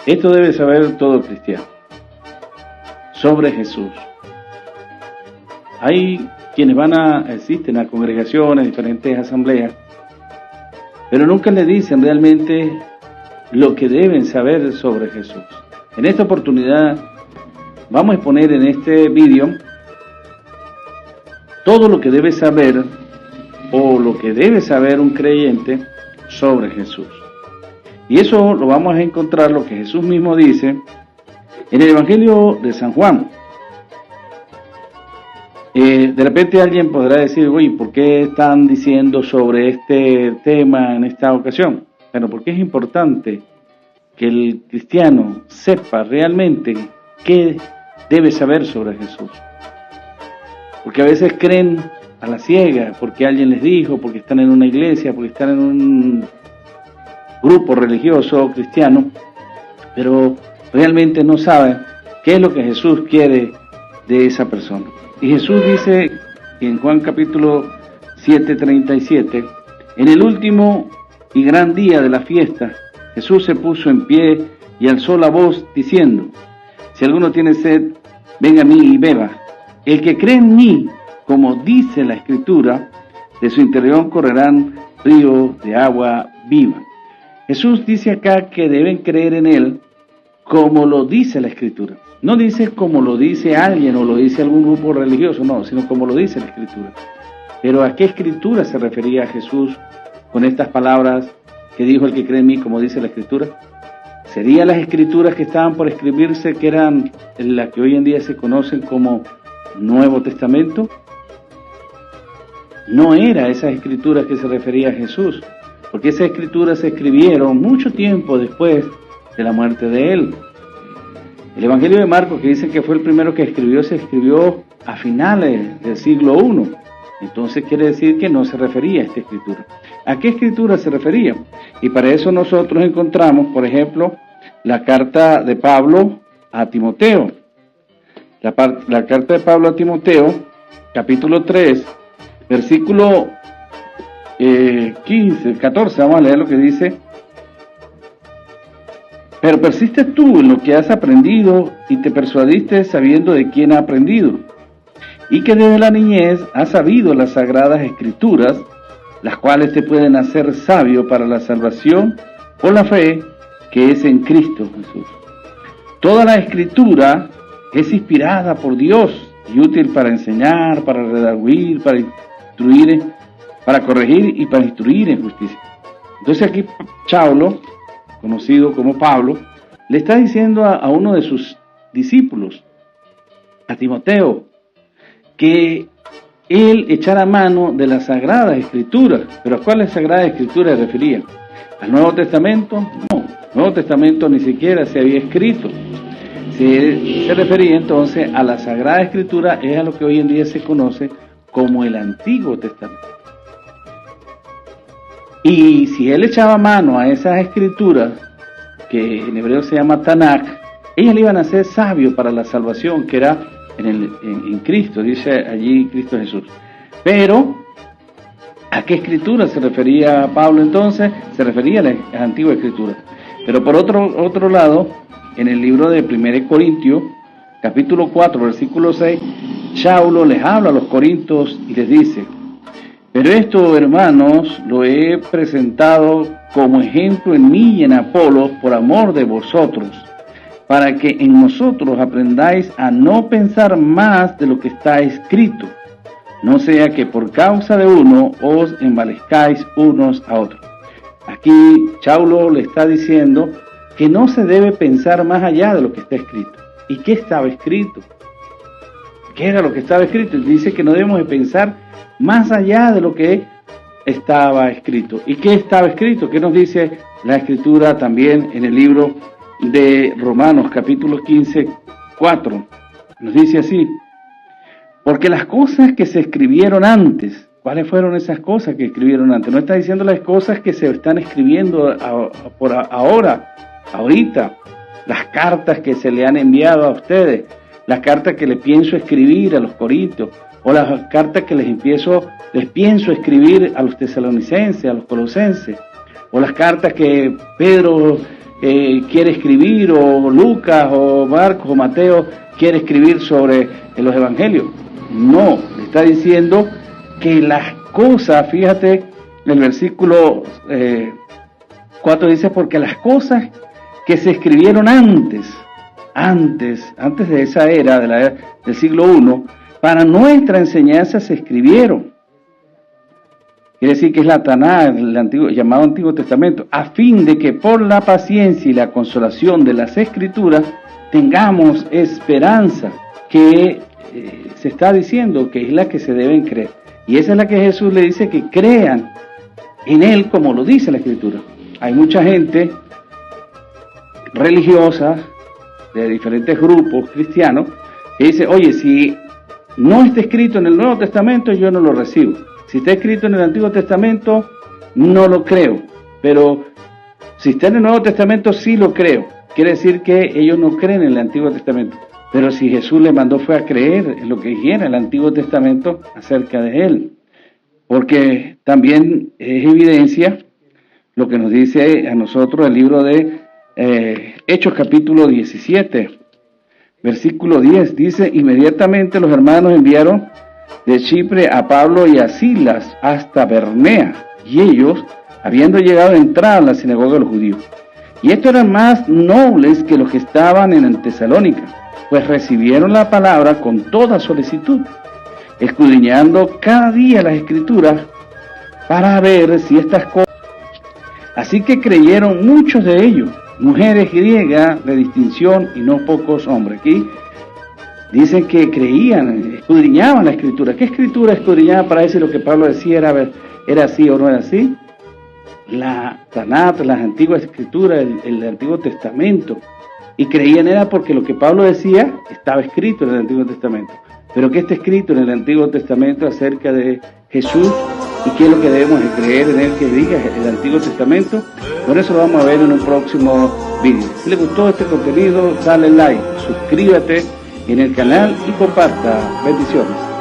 Esto debe saber todo cristiano sobre Jesús. Hay quienes asisten a congregaciones, diferentes asambleas, pero nunca le dicen realmente lo que deben saber sobre Jesús. En esta oportunidad vamos a exponer en este vídeo todo lo que debe saber o lo que debe saber un creyente sobre Jesús. Y eso lo vamos a encontrar, lo que Jesús mismo dice en el Evangelio de San Juan. De repente alguien podrá decir, oye, ¿por qué están diciendo sobre este tema en esta ocasión? Bueno, porque es importante que el cristiano sepa realmente qué debe saber sobre Jesús. Porque a veces creen a la ciega, porque alguien les dijo, porque están en una iglesia, porque están en un grupo religioso cristiano, pero realmente no saben qué es lo que Jesús quiere de esa persona. Y Jesús dice en Juan capítulo 7:37, en el último y gran día de la fiesta, Jesús se puso en pie y alzó la voz diciendo, si alguno tiene sed, venga a mí y beba. El que cree en mí, como dice la Escritura, de su interior correrán ríos de agua viva. Jesús dice acá que deben creer en Él como lo dice la Escritura. No dice como lo dice alguien o lo dice algún grupo religioso, no, sino como lo dice la Escritura. Pero ¿a qué Escritura se refería Jesús con estas palabras que dijo el que cree en mí, como dice la Escritura? ¿Serían las Escrituras que estaban por escribirse, que eran las que hoy en día se conocen como Nuevo Testamento? No era esas Escrituras que se refería a Jesús, porque esas Escrituras se escribieron mucho tiempo después de la muerte de Él. El Evangelio de Marcos, que dicen que fue el primero que escribió, se escribió a finales del siglo I. Entonces quiere decir que no se refería a esta Escritura. ¿A qué Escritura se refería? Y para eso nosotros encontramos, por ejemplo, la carta de Pablo a Timoteo. La carta de Pablo a Timoteo, capítulo 3, versículo 14, vamos a leer lo que dice. Pero persiste tú en lo que has aprendido y te persuadiste sabiendo de quién ha aprendido, y que desde la niñez has sabido las sagradas Escrituras, las cuales te pueden hacer sabio para la salvación por la fe que es en Cristo Jesús. Toda la Escritura es inspirada por Dios y útil para enseñar, para redarguir, para instruir, para corregir y para instruir en justicia. Entonces aquí Saulo, conocido como Pablo, le está diciendo a uno de sus discípulos, a Timoteo, que él echara mano de las Sagradas Escrituras. ¿Pero a cuáles Sagradas Escrituras se refería? ¿Al Nuevo Testamento? No, el Nuevo Testamento ni siquiera se había escrito. Se refería entonces a la Sagrada Escritura, es a lo que hoy en día se conoce como el Antiguo Testamento. Y si él echaba mano a esas escrituras, que en hebreo se llama Tanakh, ellas le iban a hacer sabio para la salvación, que era en Cristo, dice allí Cristo Jesús. Pero, ¿a qué escritura se refería Pablo entonces? Se refería a la antigua escritura. Pero por otro lado, en el libro de 1 Corintios, capítulo 4, versículo 6, Saulo les habla a los corintios y les dice, pero esto, hermanos, lo he presentado como ejemplo en mí y en Apolos por amor de vosotros, para que en nosotros aprendáis a no pensar más de lo que está escrito, no sea que por causa de uno os envalezcáis unos a otros. Aquí Saulo le está diciendo que no se debe pensar más allá de lo que está escrito. ¿Y qué estaba escrito? ¿Qué era lo que estaba escrito? Él dice que no debemos de pensar más allá de lo que estaba escrito. ¿Y qué estaba escrito? ¿Qué nos dice la Escritura también en el libro de Romanos, capítulo 15, 4? Nos dice así, porque las cosas que se escribieron antes, ¿cuáles fueron esas cosas que escribieron antes? No está diciendo las cosas que se están escribiendo ahorita, las cartas que se le han enviado a ustedes, las cartas que le pienso escribir a los corintios, o las cartas que les pienso escribir a los tesalonicenses, a los colosenses, o las cartas que Pedro quiere escribir, o Lucas, o Marcos, o Mateo quiere escribir sobre los evangelios. No, le está diciendo que las cosas, fíjate, el versículo 4 dice, porque las cosas que se escribieron antes de esa era, del siglo I, para nuestra enseñanza se escribieron. Quiere decir que es la Tanakh, llamado Antiguo Testamento, a fin de que por la paciencia y la consolación de las Escrituras tengamos esperanza, que se está diciendo que es la que se deben creer. Y esa es la que Jesús le dice que crean en Él como lo dice la Escritura. Hay mucha gente religiosa de diferentes grupos cristianos que dice, oye, si no está escrito en el Nuevo Testamento, yo no lo recibo. Si está escrito en el Antiguo Testamento, no lo creo. Pero si está en el Nuevo Testamento, sí lo creo. Quiere decir que ellos no creen en el Antiguo Testamento. Pero si Jesús les mandó fue a creer en lo que dijera el Antiguo Testamento acerca de Él. Porque también es evidencia lo que nos dice a nosotros el libro de Hechos capítulo 17, versículo 10. Dice, inmediatamente los hermanos enviaron de Chipre a Pablo y a Silas hasta Bernea, y ellos, habiendo llegado, entraron a la sinagoga de los judíos. Y estos eran más nobles que los que estaban en Tesalónica, pues recibieron la palabra con toda solicitud, escudriñando cada día las Escrituras para ver si estas cosas. Así que creyeron muchos de ellos, mujeres griegas de distinción y no pocos hombres. Aquí dicen que creían, escudriñaban la Escritura. ¿Qué Escritura escudriñaban para decir lo que Pablo decía era así o no era así? La Tanakh, las antiguas Escrituras, el Antiguo Testamento. Y creían era porque lo que Pablo decía estaba escrito en el Antiguo Testamento. Pero ¿qué está escrito en el Antiguo Testamento acerca de Jesús? ¿Y qué es lo que debemos de creer en él que diga el Antiguo Testamento? Por eso lo vamos a ver en un próximo vídeo. Si les gustó este contenido, dale like, suscríbete en el canal y comparta. Bendiciones.